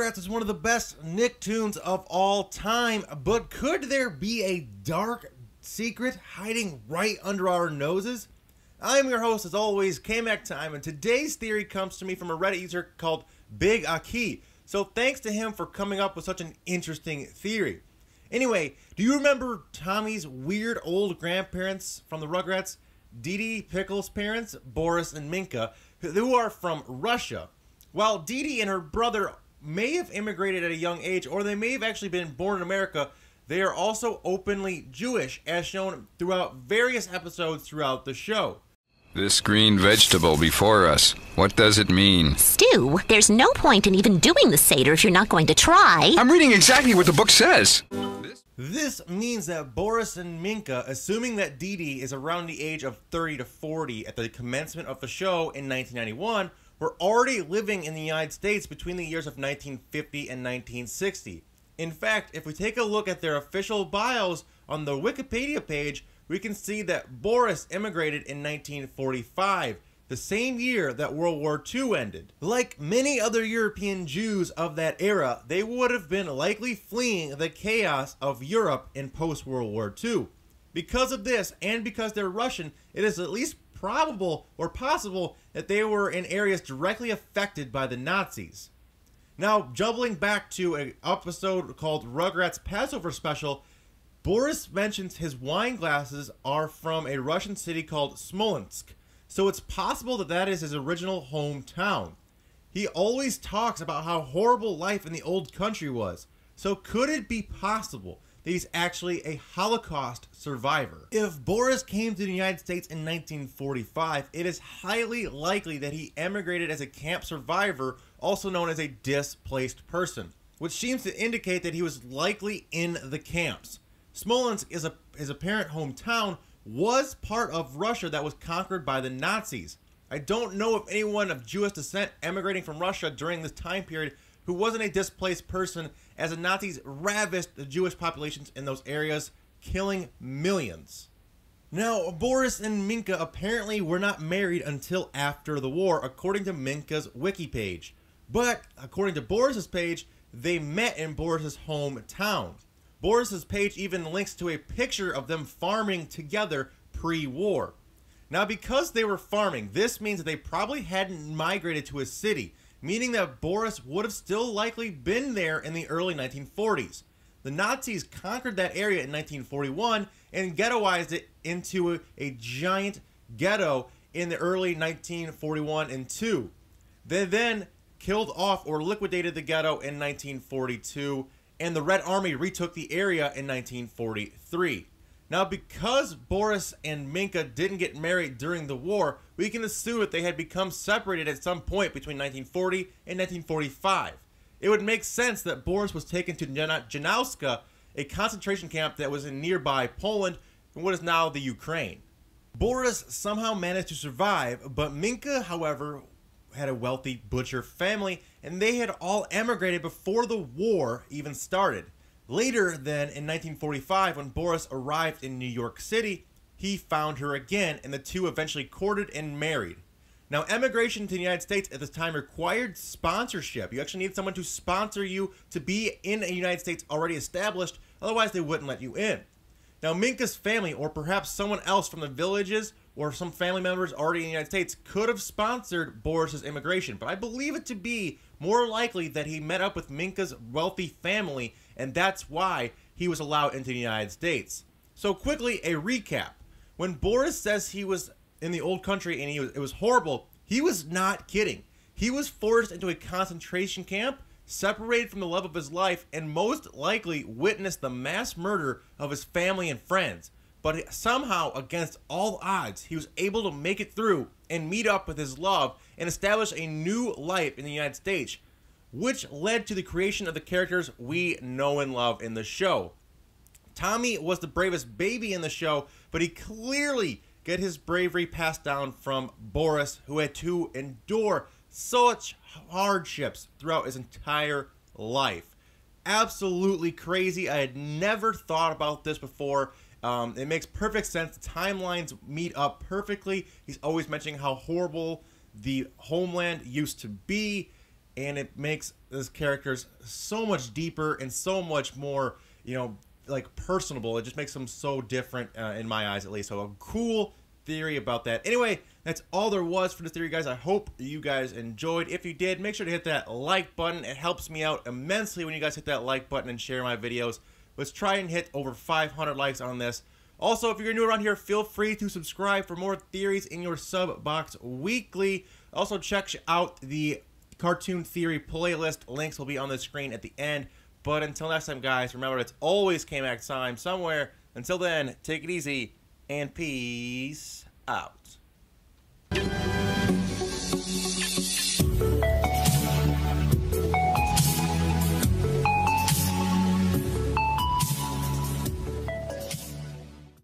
Rugrats is one of the best Nicktoons of all time, but could there be a dark secret hiding right under our noses? I'm your host, as always, K-Mac Time, and today's theory comes to me from a Reddit user called Big Aki. So thanks to him for coming up with such an interesting theory. Anyway, do you remember Tommy's weird old grandparents from the Rugrats? Dee Dee Pickles' parents, Boris and Minka, who are from Russia. While Dee Dee and her brother may have immigrated at a young age, or they may have actually been born in America, they are also openly Jewish, as shown throughout various episodes throughout the show. This green vegetable before us, what does it mean? Stu, there's no point in even doing the Seder if you're not going to try. I'm reading exactly what the book says. This means that Boris and Minka, assuming that Dee Dee is around the age of 30 to 40 at the commencement of the show in 1991, were already living in the United States between the years of 1950 and 1960. In fact, if we take a look at their official bios on the Wikipedia page, we can see that Boris immigrated in 1945, the same year that World War II ended. Like many other European Jews of that era, they would have been likely fleeing the chaos of Europe in post-World War II. Because of this, and because they're Russian, it is at least probable or possible that they were in areas directly affected by the Nazis. Now, jumping back to an episode called Rugrats Passover Special, Boris mentions his wine glasses are from a Russian city called Smolensk, so it's possible that that is his original hometown. He always talks about how horrible life in the old country was, so could it be possible that he's actually a Holocaust survivor? If Boris came to the United States in 1945, it is highly likely that he emigrated as a camp survivor, also known as a displaced person, which seems to indicate that he was likely in the camps. Smolensk is his apparent hometown, was part of Russia that was conquered by the Nazis. I don't know of anyone of Jewish descent emigrating from Russia during this time period who wasn't a displaced person, as the Nazis ravished the Jewish populations in those areas, killing millions. Now, Boris and Minka apparently were not married until after the war, according to Minka's wiki page. But, according to Boris's page, they met in Boris's hometown. Boris's page even links to a picture of them farming together pre-war. Now, because they were farming, this means that they probably hadn't migrated to a city, meaning that Boris would have still likely been there in the early 1940s. The Nazis conquered that area in 1941 and ghettoized it into a giant ghetto in the early 1941 and 2. They then killed off or liquidated the ghetto in 1942, and the Red Army retook the area in 1943. Now, because Boris and Minka didn't get married during the war, we can assume that they had become separated at some point between 1940 and 1945. It would make sense that Boris was taken to Janowska, a concentration camp that was in nearby Poland, in what is now the Ukraine. Boris somehow managed to survive, but Minka, however, had a wealthy butcher family, and they had all emigrated before the war even started. Later then, in 1945, when Boris arrived in New York City, he found her again, and the two eventually courted and married. Now, emigration to the United States at this time required sponsorship. You actually need someone to sponsor you to be in a United States already established, otherwise they wouldn't let you in. Now, Minka's family, or perhaps someone else from the villages, or some family members already in the United States, could have sponsored Boris's immigration, but I believe it to be more likely that he met up with Minka's wealthy family, and that's why he was allowed into the United States. So quickly, a recap. When Boris says he was in the old country and it was horrible, he was not kidding. He was forced into a concentration camp, separated from the love of his life, and most likely witnessed the mass murder of his family and friends. But somehow, against all odds, he was able to make it through and meet up with his love and establish a new life in the United States, which led to the creation of the characters we know and love in the show. Tommy was the bravest baby in the show, but he clearly got his bravery passed down from Boris, who had to endure such hardships throughout his entire life. Absolutely crazy. I had never thought about this before. It makes perfect sense. The timelines meet up perfectly. He's always mentioning how horrible the homeland used to be. and it makes those characters so much deeper and so much more, you know, like personable. It just makes them so different in my eyes, at least. So a cool theory about that. Anyway, that's all there was for the theory, guys. I hope you guys enjoyed. If you did, make sure to hit that like button. It helps me out immensely when you guys hit that like button and share my videos. Let's try and hit over 500 likes on this. Also, if you're new around here, feel free to subscribe for more theories in your sub box weekly. Also, check out the Cartoon Theory playlist. Links will be on the screen at the end. But until next time, guys, remember it's always K-Max time somewhere. Until then, take it easy and peace out.